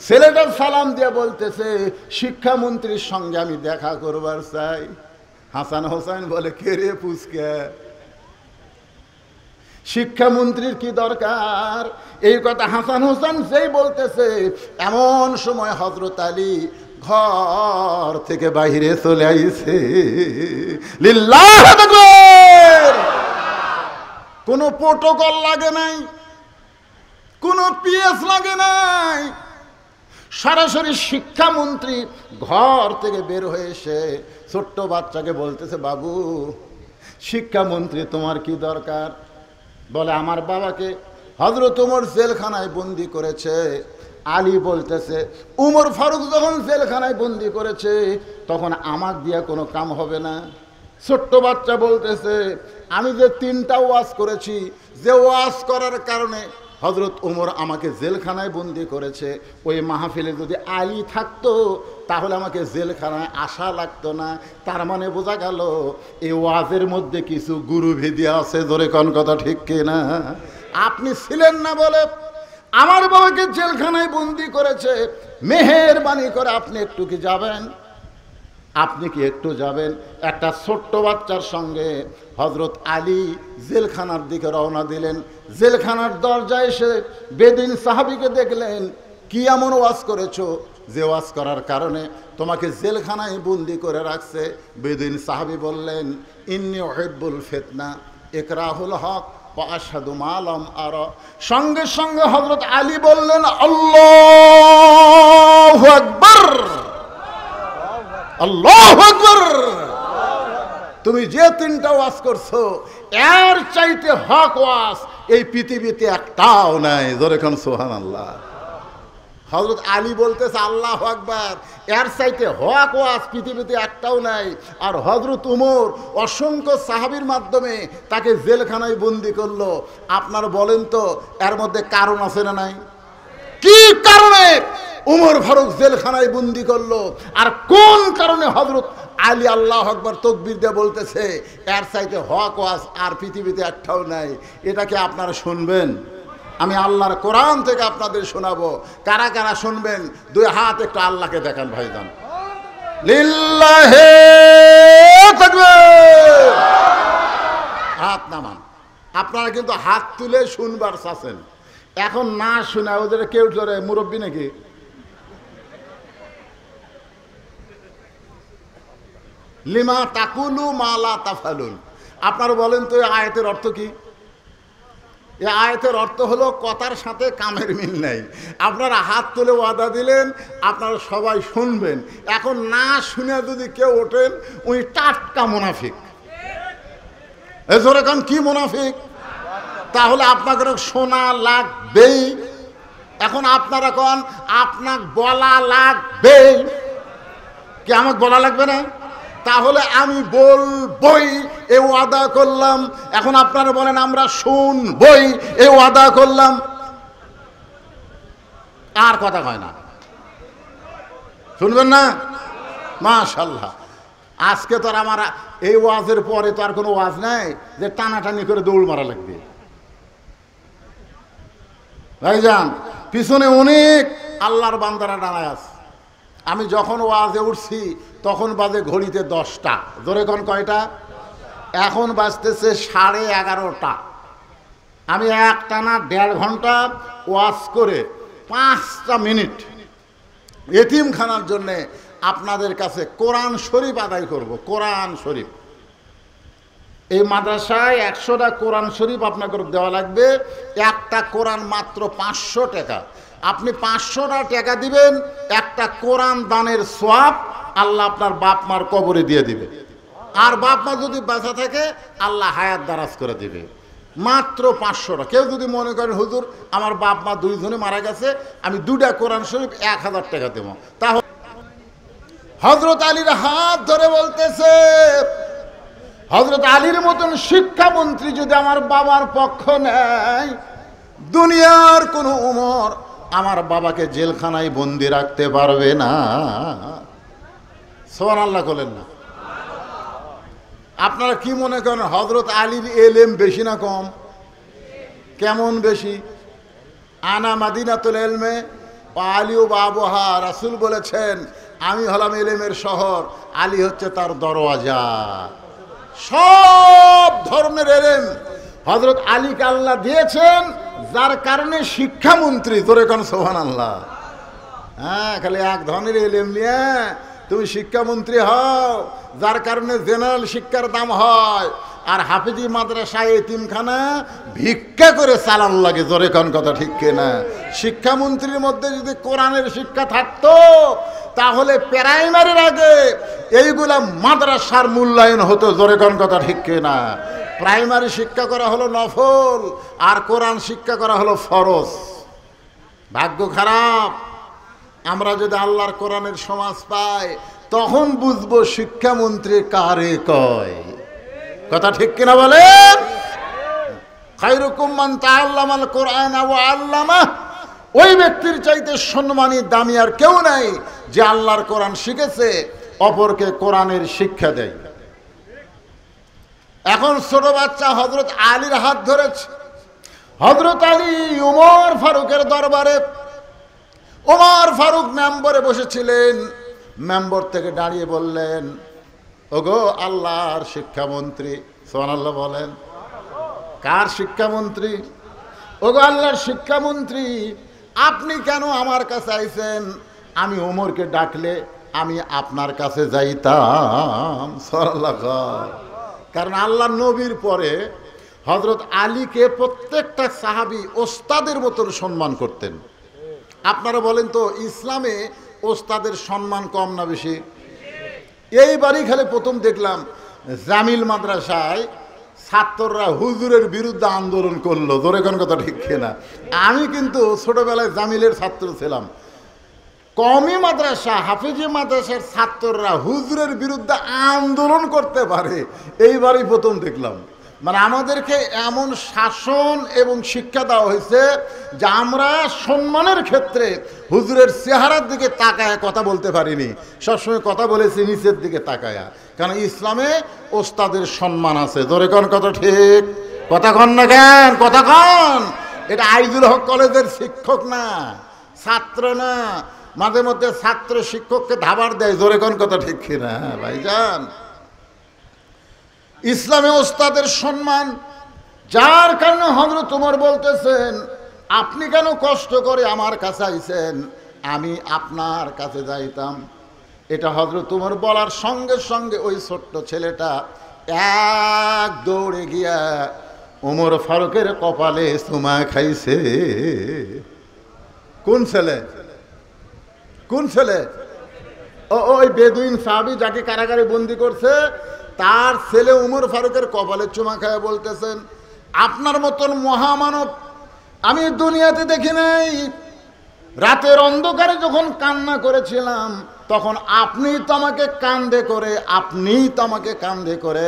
ছেলেটার সালাম দিয়ে বলতেছে, শিক্ষামন্ত্রীর সঙ্গে আমি দেখা করবার চাই। হাসান হুসাইন বলে, কে রে পুচকে? শিক্ষামন্ত্রীর কি দরকার? এই কথা হাসান হুসাইন যেই বলতেছে, এমন সময় হযরত আলী ঘর থেকে বাইরে চলে আইছে। লিল্লাহ তাকবীর। কোনো প্রোটোকল লাগে নাই, কোনো পিএস লাগে নাই। সরাসরি শিক্ষামন্ত্রী ঘর থেকে বের হয়ে এসে ছোট্ট বাচ্চাকে বলতেছে, বাবু শিক্ষামন্ত্রী তোমার কি দরকার? বলে, আমার বাবাকে হযরত ওমর জেলখানায় বন্দি করেছে। আলী বলতেছে, উমর ফারুক যখন জেলখানায় বন্দি করেছে তখন আমার দিয়া কোনো কাম হবে না। ছোট্ট বাচ্চা বলতেছে, আমি যে 3টা ওয়াজ করেছি, যে ওয়াজ করার কারণে হযরত ওমর আমাকে জেলখানায় বন্দি করেছে, ওই মাহফিলে যদি আলী থাকতো তাহলে আমাকে জেলখানায় আসা লাগতো না। তার মানে বোঝা গেল এই ওয়াজের মধ্যে কিছু গুরুভেদি আছে। জোরে কোন কথা ঠিক কিনা? আপনি ছিলেন না বলে আমার বাবাকে জেলখানায় বন্দি করেছে, মেহেরবানি করে আপনি একটু কি যাবেন? আপনি কি একটু যাবেন? একটা ছোট্ট বাচ্চার সঙ্গে হযরত আলী জেলখানার দিকে রওনা দিলেন। জেলখানার দরজায় এসে বেদিন সাহাবীকে দেখলেন, কি এমন ওয়াজ করেছো যে ওয়াজ করার কারণে তোমাকে জেলখানায় বন্দি করে রাখছে? বেদিন সাহাবী বললেন, ইন্নী উহিব্বুল ফিতনা ইকরাহুল হক ওয়া আশহাদু মা লাম আরা। সঙ্গে সঙ্গে হযরত আলী বললেন, আল্লাহু আকবার, আল্লাহু আকবার। তুমি যে তিনটা ওয়াজ করছো এর চাইতে হক ওয়াজ এই পৃথিবীতে একটাও নাই। জোরে কোন সুবহানাল্লাহ। হযরত আলী বলতেছে আল্লাহু আকবার, এর চাইতে হক ওয়াজ পৃথিবীতে একটাও নাই। আর হযরত ওমর অসংখ্য সাহাবীর মাধ্যমে তাকে জেলখানায় বন্দি করলো। আপনারা বলেন তো এর মধ্যে কারণ আছে না নাই? কি কারণে উমর ফারুক জেলখানায় বন্দি করলো, আর কোন কারণে হযরত আলী আল্লাহু আকবার তাকবীর দিয়ে বলতেছে এর চাইতে হক ওয়াজ আর পৃথিবীতে একটাও নাই? এটাকে আপনারা শুনবেন? আমি আল্লাহর কোরআন থেকে আপনাদের শোনাবো। কারা কারা শুনবেন দুই হাত একটু আল্লাহকে দেখান ভাইজান। লিল্লাহি তাকবীর। হাত নামান। আপনারা কিন্তু হাত তুলে শুনবার চাচ্ছেন, এখন না শুনে ওদের কেউ ধরে মুরব্বী নাকি? লিমা তাকুলু মা লা তাফালুন। আপনারা বলেন তো এই আয়াতের অর্থ কি? এই আয়াতের অর্থ হলো কথার সাথে কামের মিল নাই। আপনারা হাত তুলে ওয়াদা দিলেন আপনারা সবাই শুনবেন, এখন না শুনে যদি কেউ ওঠেন উনি টাটকা মুনাফিক। এ জোরে কোন কি মুনাফিক? তাহলে আপনাদের শোনা লাগবেই। এখন আপনারা কোন আপনার বলা লাগবে কি? আমাকে বলা লাগবে না? তাহলে আমি বলবই এ ওয়াদা করলাম। এখন আপনারা বলেন আমরা শুনবই এ ওয়াদা করলাম। আর কথা কয় না, শুনবেন না? মাশাআল্লাহ। আজকে তো আর আমার এই ওয়াজের পরে তো আর কোনো ওয়াজ নাই যে টানাটানি করে দৌড় মারা লাগবে। ভাইজান পিছনে অনেক আল্লাহর বান্দারা দাঁড়ায় আছে। আমি যখন ওয়াজে উঠছি তখন বাজে ঘড়িতে 10টা। জোরে কোন কয়টা? এখন বাজতেছে 11:30। আমি একটানা 1.5 ঘন্টা ওয়াজ করে 5টা মিনিট এতিমখানার জন্যে আপনাদের কাছে কোরআন শরীফ আদায় করব। কোরআন শরীফ এই মাদ্রাসায় 100টা কোরআন শরীফ আপনাকে দেওয়া লাগবে। একটা কোরআন মাত্র 500 টাকা। আপনি 500টা টাকা দিবেন, একটা কোরআন দানের সওয়াব আল্লাহ আপনার বাপ মার কবরে দিয়ে দিবে। আর বাপ মা যদি বাঁচা থাকে আল্লাহ হায়াত দারাজ করে দিবে। মাত্র 500টা। কেউ যদি মনে করেন হুজুর আমার বাপ মা দুইজনে মারা গেছে, আমি 2টা কোরআন শরীফ 1000 টাকা দেবো, তাহলে হযরত আলীর হাত ধরে বলতেছে হযরত আলীর মতন শিক্ষামন্ত্রী যদি আমার বাবার পক্ষ নেয়, দুনিয়ার কোন উমর আমার বাবাকে জেলখানায় বন্দি রাখতে পারবে না। সুবহানাল্লাহ বলেন না? আপনারা কি মনে করেন হযরত আলীর এলেম বেশি না কম? কেমন বেশি? আনা মাদিনাতুল ইলমে ওয়া আলিউ বাবুহা। রাসূল বলেছেন আমি হলাম এলেমের শহর, আলী হচ্ছে তার দরওয়াজা। সব ধরনের এলেম হযরত আলীকে আল্লাহ দিয়েছেন, যার কারণে শিক্ষামন্ত্রী। তোরে কোন সুবহানাল্লাহ। হ্যাঁ, খালি এক ধরনের এলেম নিয়ে তুমি শিক্ষামন্ত্রী হও, যার কারণে জেনারেল শিক্ষার দাম হয়। আর হাফিজি মাদ্রাসায় এতিমখানা ভিক্ষা করে চালান লাগে। জোরে কোন কথা ঠিক কিনা? শিক্ষামন্ত্রীর মধ্যে যদি কোরআনের শিক্ষা থাকতো তাহলে প্রাইমারির আগে এইগুলা মাদ্রাসার মূল্যায়ন হতো। জোরে কোন কথা ঠিক কিনা? প্রাইমারি শিক্ষা করা হলো নফল, আর কোরআন শিক্ষা করা হলো ফরজ। ভাগ্য খারাপ, আমরা যদি আল্লাহর কোরআনের সমাজ পাই তখন বুঝবো শিক্ষামন্ত্রী কারে কয়। কথা ঠিক কিনা বলেন? খায়রুকুম মান তাআল্লামাল কোরআন ওয়া আল্লামাহ, ওই ব্যক্তির চাইতে সম্মানী দামি আর কেউ নাই যে আল্লাহর কোরআন শিখেছে, অপরকে কোরআনের শিক্ষা দেয়। এখন ছোট বাচ্চা হযরত আলীর হাত ধরেছে। হযরত আলী ওমর ফারুকের দরবারে, ওমর ফারুক মেম্বরে বসেছিলেন। মেম্বর থেকে দাঁড়িয়ে বললেন, ওগো আল্লাহর শিক্ষামন্ত্রী, সুবহানাল্লাহ বলেন। কার শিক্ষামন্ত্রী? ওগো আল্লাহর শিক্ষামন্ত্রী, আপনি কেন আমার কাছে আইছেন? আমি ওমরকে ডাকলে আমি আপনার কাছে যাইতাম। সুবহানাল্লাহ। কারণ আল্লাহ নবীর পরে হযরত আলীকে প্রত্যেকটা সাহাবী ওস্তাদের মতন সম্মান করতেন। আপনারা বলেন তো, ইসলামে ওস্তাদের সম্মান কম না বেশি? এইবারই খালি প্রথম দেখলাম জামিল মাদ্রাসায় ছাত্ররা হুজুরের বিরুদ্ধে আন্দোলন করলো। জোরে কোন কথা ঠিক কিনা? আমি কিন্তু ছোটবেলায় জামিলের ছাত্র ছিলাম। কওমি মাদ্রাসা, হাফিজি মাদ্রাসার ছাত্ররা হুজুরের বিরুদ্ধে আন্দোলন করতে পারে, এইবারই প্রথম দেখলাম। মানে আমাদেরকে এমন শাসন এবং শিক্ষা দেওয়া হয়েছে যে আমরা সম্মানের ক্ষেত্রে হুজুরের চেহারার দিকে তাকায় কথা বলতে পারিনি, সবসময় কথা বলেছি নিচের দিকে তাকায়া। কারণ ইসলামে ওস্তাদের সম্মান আছে। জোরে কোন কথা ঠিক? কথা কন না কেন? কথা কন। এটা আইজুল হক কলেজের শিক্ষক না, ছাত্র না। মাঝে মধ্যে ছাত্র শিক্ষককে ধাবার দেয়। জোরে কোন কথা ঠিক কিনা ভাইজান? ইসলামে ওস্তাদের সম্মান, যার কারণে হযরত ওমর বলতেছেন, আপনি কেন কষ্ট করে আমার কাছে আইছেন? আমি আপনার কাছে যাইতাম। এটা হযরত ওমর বলার সঙ্গে সঙ্গে ওই ছোট্ট ছেলেটা এক দৌড়ে গিয়া ওমর ফারুকের কপালে চুমা খাইছে। কোন ছেলে? কোন ছেলে? ওই বেদুইন সাহাবী যাকে কারাগারে বন্দি করছে, তার ছেলে উমর ফারুকের কপালে চুমা খায় বলতেছেন, আপনার মতন মহামানব আমি দুনিয়াতে দেখি নাই। রাতের অন্ধকারে যখন কান্না করেছিলাম তখন আপনিই তো আমাকে কান্দে করে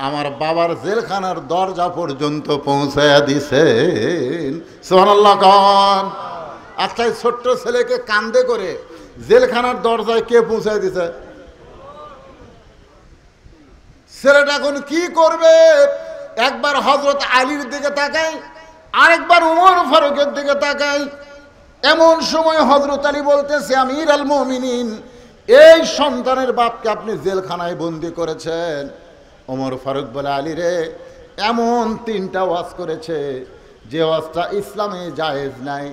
আমার বাবার জেলখানার দরজা পর্যন্ত পৌঁছায়া দিছেন। সুবহানাল্লাহ খান। আচ্ছা, ছোট্ট ছেলেকে কান্দে করে জেলখানার দরজায় কে পৌঁছায় দিছে? ছেলেটা এখন কি করবে? একবার হযরত আলীর দিকে তাকাই, আরেকবার উমর ফারুকের দিকে তাকাই। এমন সময় হযরত আলী বলতেছে, আমির আল মুমিনিন, এই সন্তানের বাপকে আপনি জেলখানায় বন্দি করেছেন। ওমর ফারুক বলে, আলী রে, এমন 3টা ওয়াজ করেছে যে ওয়াজটা ইসলামে জায়েজ নাই।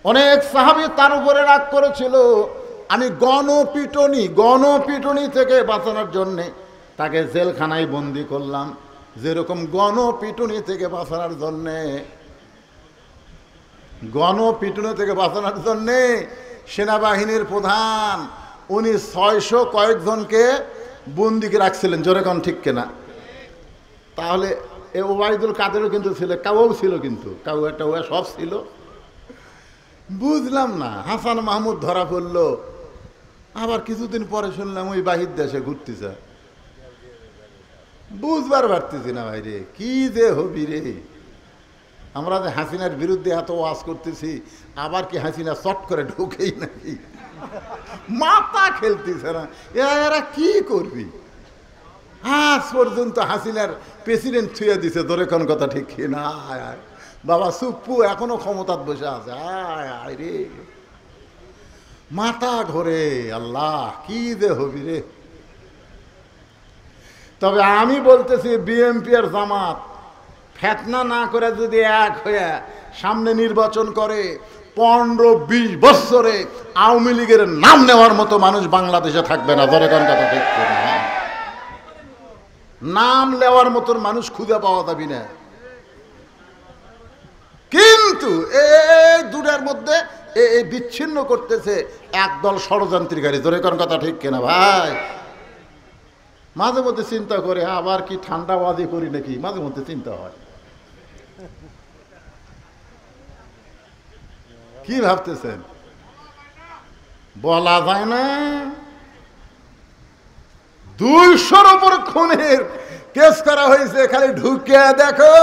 অনেক সাহাবী তার উপরে রাগ করেছিল। আমি গণপিটুনি থেকে বাঁচানোর জন্যে তাকে জেলখানায় বন্দি করলাম। যেরকম গণপিটুনি থেকে বাঁচানোর জন্যে সেনাবাহিনীর প্রধান উনি 600 কয়েকজনকে বন্দিকে রাখছিলেন। জোরে কোন ঠিক কিনা? তাহলে এ ওবায়দুল কাদেরও কিন্তু ছিল, কাউও ছিল, কিন্তু কাউটা সব ছিল। বুঝলাম না, হাসান মাহমুদ ধরা পড়লো। আবার কিছুদিন পরে শুনলাম ওই বাহির দেশে ঘুরতেছে। বুঝবার পারতেছি না ভাই রে, কি যে হবি রে। আমরা যে হাসিনার বিরুদ্ধে এত ওয়াজ করতেছি, আবার কি হাসিনা চট করে ঢুকেই নাকি? মাথা খেলতেছে না, এরা কি করবি? আজ পর্যন্ত হাসিনার প্রেসিডেন্ট ছুঁয়ে দিছে। ধরে কোন কথা ঠিক না? বাবা সুপ্পু এখনো ক্ষমতায় বসে আছে। আয় রে, মাথা ঘোরে। আল্লাহ, কি যে হবি রে। তবে আমি বলতেছি, বিএনপি আর জামাত ফেতনা না করে যদি এক হয়ে সামনে নির্বাচন করে, 15-20 বছরে আওয়ামী লীগের নাম নেওয়ার মতো মানুষ বাংলাদেশে থাকবে না। ধরে কোন কথা ঠিক না? নাম নেওয়ার মতন মানুষ খুঁজে পাওয়া যাবে না। কিন্তু এই দুটার মধ্যে এই বিচ্ছিন্ন করতেছে একদল ষড়যন্ত্রকারী। ধরে কোন কথা ঠিক কিনা ভাই? মাঝে মধ্যে চিন্তা করে, আবার কি ঠান্ডাবাজি করি নাকি, মাঝে মধ্যে চিন্তা হয়। কি ভাবতেছেন? বলা যায় না। 200-র উপর খুনের কেস করা হয়েছে, খালি ঢুকে দেখো।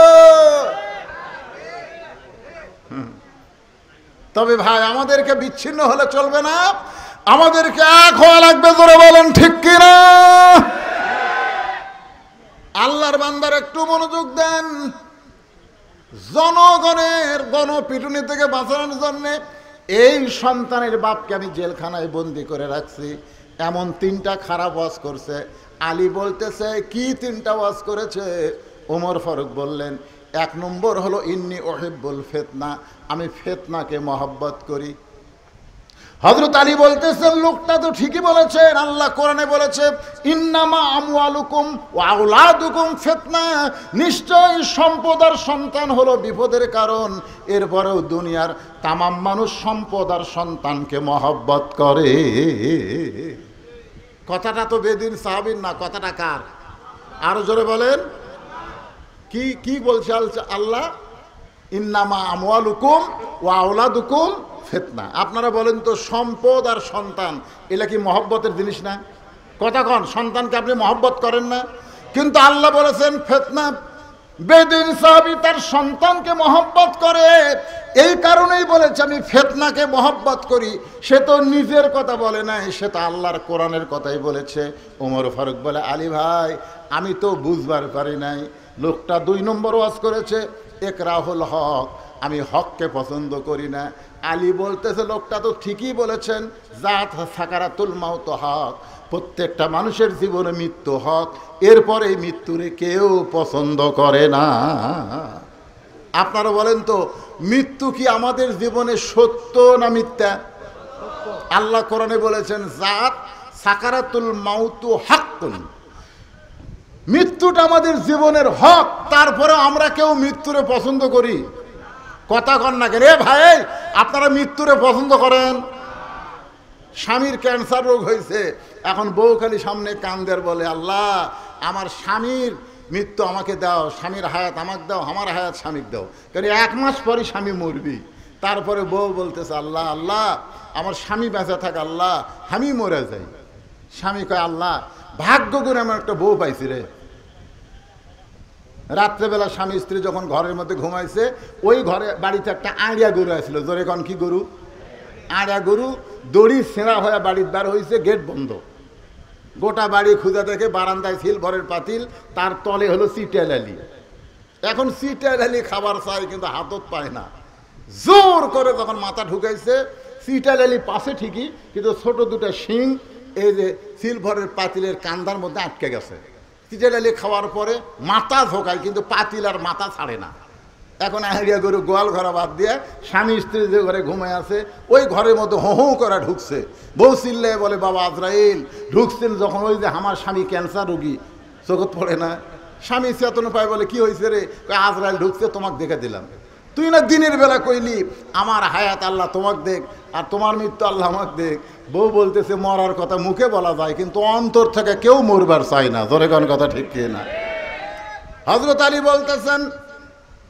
তবে ভাই আমাদেরকে বিচ্ছিন্ন হলে চলবে না, আমাদেরকে এক হওয়া লাগবে। জোরে বলেন ঠিক কিনা? আল্লাহর বান্দার একটু মনোযোগ দেন। জনগণের গণপিটুনি থেকে বাঁচানোর জন্যে এই সন্তানের বাপকে আমি জেলখানায় বন্দি করে রাখছি। এমন 3টা খারাপ ওয়াজ করছে। আলী বলতেছে কি 3টা ওয়াজ করেছে? ওমর ফারুক বললেন 1 নম্বর হলো ইন্নী ওহিব্বুল ফিতনা, আমি ফিতনাকে মহব্বত করি। হযরত আলী বলতেছেন লোকটা তো ঠিকই বলেছেন, আল্লাহ কোরআনে বলেছে ইন্নামা আমওয়ালুকুম ওয়া আওলাদুকুম ফিতনা, নিশ্চয়ই সম্পদ আর সন্তান হলো বিপদের কারণ। এরপরেও দুনিয়ার তামাম মানুষ সম্পদ আর সন্তানকে মহব্বত করে। কথাটা তো বেদিন সাহাবীর না, কথাটা কার? আরো জোরে বলেন। কি কি বলছে আল্লাহ? ইন্নামা আমওয়ালুকুম ওয়া আওলাদুকুম ফিতনা। আপনারা বলেন তো সম্পদ আর সন্তান এলা কি মহব্বতের জিনিস না? কথা কন, সন্তানকে আপনি মহব্বত করেন না? কিন্তু আল্লাহ বলেছেন ফিতনা। বেদিন সাহাবী তার সন্তানকে মহব্বত করে, এই কারণেই বলেছে আমি ফিতনাকে মহব্বত করি। সে তো নিজের কথা বলে নাই, সে তো আল্লাহর কোরআনের কথাই বলেছে। ওমর ফারুক বলে আলী ভাই আমি তো বুঝবার পারি নাই। লোকটা 2 নম্বর ওয়াজ করেছে ইকরাহুল হক, আমি হককে পছন্দ করি না। আলী বলতেছে লোকটা তো ঠিকই বলেছেন, জাত সাকারাতুল মাউত হক, প্রত্যেকটা মানুষের জীবনে মৃত্যু হক, এরপরে মৃত্যুরে কেউ পছন্দ করে না। আপনারা বলেন তো মৃত্যু কি আমাদের জীবনে সত্য না মিথ্যা? আল্লাহ কোরআনে বলেছেন জাত সাকারাতুল মাউত হাক্কুন, মৃত্যুটা আমাদের জীবনের হক, তারপরে আমরা কেউ মৃত্যুরে পছন্দ করি? কথা কন না কেন? ভাই আপনারা মৃত্যুরে পছন্দ করেন? স্বামীর ক্যান্সার রোগ হয়েছে, এখন বউ খালি সামনে কান্দের বলে আল্লাহ আমার স্বামীর মৃত্যু আমাকে দাও, স্বামীর হায়াত আমাকে দাও, আমার হায়াত স্বামীকে দাও। কারণ 1 মাস পরে স্বামী মরবি। তারপরে বউ বলতেছে আল্লাহ আল্লাহ আমার স্বামী বেঁচে থাক, আল্লাহ আমি মরে যাই। স্বামী কয় আল্লাহ ভাগ্য করে আমার একটা বউ পাইছি রে। রাত্রেবেলা স্বামী স্ত্রী যখন ঘরের মধ্যে ঘুমাইছে, ওই ঘরে বাড়িতে একটা আড়িয়া গরু আসছিল। জোরে কন কি গরু? আড়িয়া গরু। দড়ি ছেঁড়া হয়ে বাড়ির দ্বার হয়েছে, গেট বন্ধ। গোটা বাড়ি খুঁজে দেখে বারান্দায় সিলভারের পাতিল, তার তলে হলো চিটাল আলি। এখন চিটাল আলি খাবার চাই কিন্তু হাতত পায় না। জোর করে যখন মাথা ঢুকাইছে, চিটাল আলি পাশে ঠিকই, কিন্তু ছোট 2টা শিং এই যে সিলভারের পাতিলের কান্দার মধ্যে আটকে গেছে। চিটাল আলি খাওয়ার পরে মাথা ঝোঁকায় কিন্তু পাতিল আর মাথা ছাড়ে না। এখন আহরিয়া গরু গোয়াল ঘরা বাদ দিয়ে স্বামী স্ত্রী যে ঘরে ঘুমায় আছে ওই ঘরের মধ্যে হো হো করে ঢুকছে। বউ চিল্লে বলে বাবা আজরাইল ঢুকছেন যখন, ওই যে আমার স্বামী ক্যান্সার রোগী, চোখত পড়ে না। স্বামী চেতন পায় বলে কি হয়েছে রে? আজরাইল ঢুকছে, তোমাকে দেখে দিলাম। তুই না দিনের বেলা কইলি আমার হায়াত আল্লাহ তোমাকে দেখ আর তোমার মৃত্যু আল্লাহ আমাকে দেখ। বউ বলতেছে মরার কথা মুখে বলা যায় কিন্তু অন্তর থেকে কেউ মরবার চায় না। জোরে কোন কথা ঠিক কি না? হযরত আলী বলতেছেন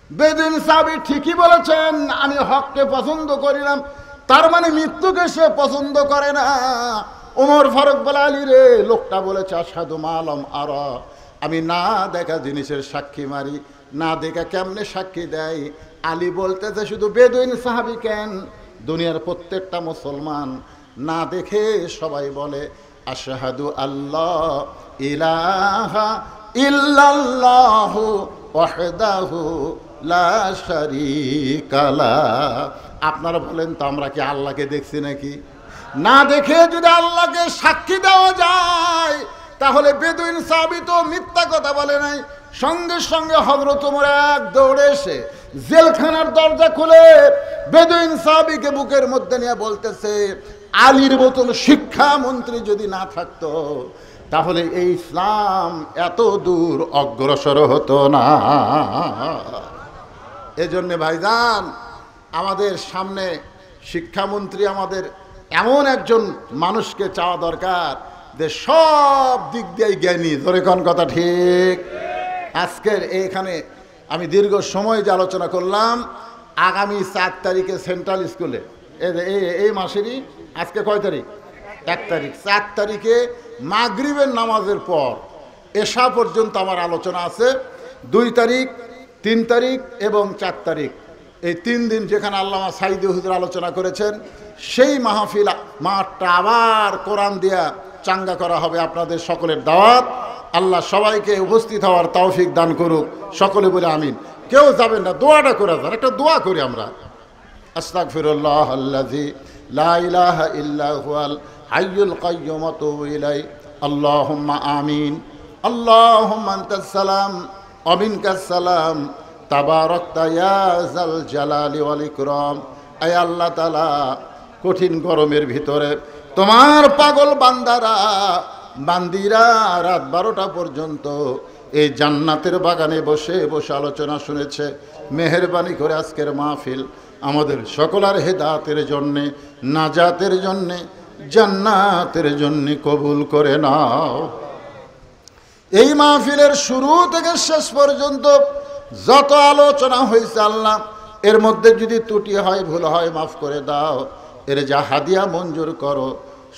বেদিন সাহাবী ঠিকই বলেছেন, আমি হককে পছন্দ করিলাম, তার মানে মৃত্যুকে সে পছন্দ করে না। ওমর ফারুক বলে আলী রে লোকটা বলেছে আশহাদু মা লাম আরা, আমি না দেখা জিনিসের সাক্ষী মারি। না দেখা কেমনে সাক্ষী দেয়? আলী বলতেছে শুধু বেদুইন সাহাবী কেন, দুনিয়ার প্রত্যেকটা মুসলমান না দেখে সবাই বলে আশহাদু আল্লাহ ইলাহা ইল্লাল্লাহু ওয়াহদাহু লা শারীকা লাহ। আপনারা বলেন তো আমরা কি আল্লাহকে দেখছি নাকি? না দেখে যদি আল্লাহকে সাক্ষী দেওয়া যায় তাহলে বেদুইন সাহাবী তো মিথ্যা কথা বলে নাই। সঙ্গে সঙ্গে হযরত ওমর এক দৌড়ে এসে জেলখানার দরজা খুলে বেদুইন সাহাবীকে বুকের মধ্যে নিয়ে বলতেছে আলীর মতন শিক্ষামন্ত্রী যদি না থাকতো তাহলে এই ইসলাম এত দূর অগ্রসর হতো না। এজন্য ভাইজান আমাদের সামনে শিক্ষামন্ত্রী, আমাদের এমন একজন মানুষকে চাওয়া দরকার যে সব দিক দিয়ে জ্ঞানী। ধরে কোন কথা ঠিক? আজকের এইখানে আমি দীর্ঘ সময় যে আলোচনা করলাম, আগামী 4 তারিখে সেন্ট্রাল স্কুলে এই মাসেরই আজকে কয় তারিখ? 1 তারিখ। 4 তারিখে মাগরিবের নামাজের পর এশা পর্যন্ত আমার আলোচনা আছে। 2 তারিখ, 3 তারিখ এবং 4 তারিখ এই 3 দিন যেখানে আল্লামা সাইদি হুজুর আলোচনা করেছেন, সেই মাহফিল মাঠটা আবার কোরআন দিয়া চাঙ্গা করা হবে। আপনাদের সকলের দাওয়াত। আল্লাহ সবাইকে উপস্থিত হওয়ার তৌফিক দান করুক। সকলে বলে আমিন। কেউ যাবেন না, দোয়াটা করে যান। একটা দোয়া করি আমরা। আস্তাগফিরুল্লাহ আল্লাযী লা ইলাহা ইল্লা হুয়াল হাইয়ুল কাইয়্যুম ওয়া আতুবু ইলাইহি। আল্লাহুম্মা আমিন। আল্লাহুম্মা আনতাস সালাম ওয়া মিনকাস সালাম তাবারাকতা ইয়া যাল জালালি ওয়াল ইকরাম। আয় আল্লাহ তাআলা, কঠিন গরমের ভিতরে তোমার পাগল বান্দিরা রাত 12টা পর্যন্ত এই জান্নাতের বাগানে বসে বসে আলোচনা শুনেছে। মেহেরবানি করে আজকের মাহফিল আমাদের সকলের হেদায়েতের জন্যে, নাজাতের জন্যে, জান্নাতের জন্যে কবুল করে নাও। এই মাহফিলের শুরু থেকে শেষ পর্যন্ত যত আলোচনা হয়েছে আল্লাহ, এর মধ্যে যদি ত্রুটি হয়, ভুল হয়, মাফ করে দাও। এর যা হাদিয়া মঞ্জুর করো।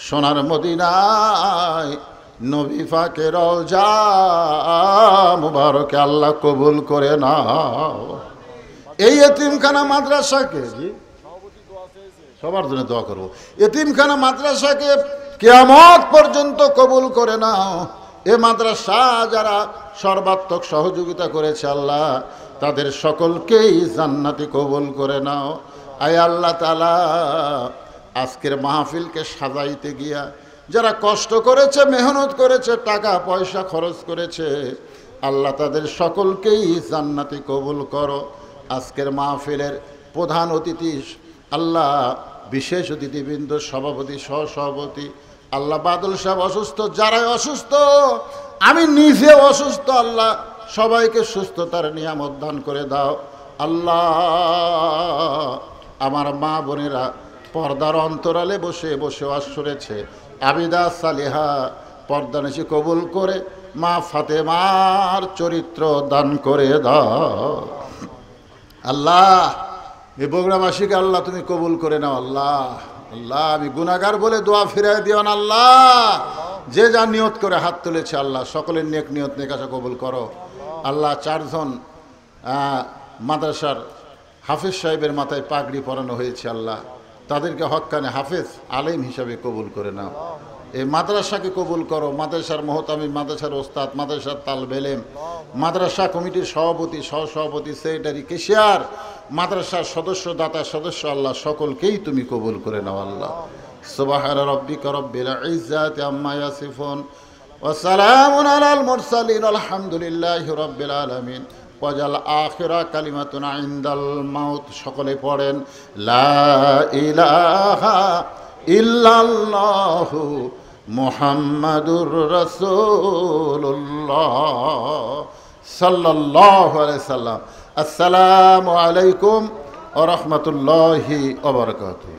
সোনার মদিনায় নবী পাকের রওজা মুবারকে আল্লাহ কবুল করে নাও। এই এতিমখানা মাদ্রাসাকে, সবার জন্য দোয়া করব, এতিমখানা মাদ্রাসাকে কিয়ামত পর্যন্ত কবুল করে নাও। এ মাদ্রাসা যারা সর্বাত্মক সহযোগিতা করেছে আল্লাহ, তাদের সকলকেই জান্নাতি কবুল করে নাও। আয় আল্লাহ তাআলা, আজকের মাহফিলকে সাজাইতে গিয়া যারা কষ্ট করেছে, মেহনত করেছে, টাকা পয়সা খরচ করেছে, আল্লাহ তাদের সকলকেই জান্নাতি কবুল করো। আজকের মাহফিলের প্রধান অতিথি আল্লাহ, বিশেষ অতিথিবৃন্দ, সভাপতি, সহসভাপতি, আল্লাহ বাদল সাহেব অসুস্থ, যারাই অসুস্থ, আমি নিজেও অসুস্থ, আল্লাহ সবাইকে সুস্থতার নিয়ামত দান করে দাও। আল্লাহ, আমার মা বোনেরা পর্দার অন্তরালে বসে বসে ওয়াজ শুনেছে, আবিদা সালিহা পর্দানিশি কবুল করে মা ফাতেমার চরিত্র দান করে দাও। আল্লাহ, এই বগুড়াবাসীকে আল্লাহ তুমি কবুল করে নাও। আল্লাহ, আল্লাহ, আমি গুনাহগার বলে দোয়া ফিরাই দিও না। আল্লাহ, যে যা নিয়ত করে হাত তুলেছে আল্লাহ সকলের নেক নিয়ত নেকাশা কবুল করো। আল্লাহ, 4 জন মাদ্রাসার হাফেজ সাহেবের মাথায় পাগড়ি পরানো হয়েছে আল্লাহ, তাদেরকে হক্কানে হাফেজ আলেম হিসাবে কবুল করে নাও। এই মাদ্রাসাকে কবুল করো। মাদ্রাসার মহতামিম, মাদ্রাসার ওস্তাদ, মাদ্রাসার তালবেলেম, মাদ্রাসা কমিটির সভাপতি, সহসভাপতি, সেক্রেটারি, কেশিয়ার, মাদ্রাসার সদস্য, দাতা সদস্য, আল্লাহ সকলকেই তুমি কবুল করে নাও। আল্লাহ, সুবহান রাব্বিকা রাব্বিল ইজ্জাতি আম্মা ইয়াসিফুন ওয়া সালামুন আলাল মুরসালিন আলহামদুলিল্লাহি রাব্বিল আলামিন। ওয়াজাল আখিরা কালিমাতুনা ইনদাল মাউত। সকলে পড়েন লা ইলাহা ইল্লাল্লাহু মুহাম্মাদুর রাসূলুল্লাহ সাল্লাল্লাহু আলাইহি সাল্লাম। আসসালামু আলাইকুম ওয়া রাহমাতুল্লাহি ওয়া বারাকাতুহু।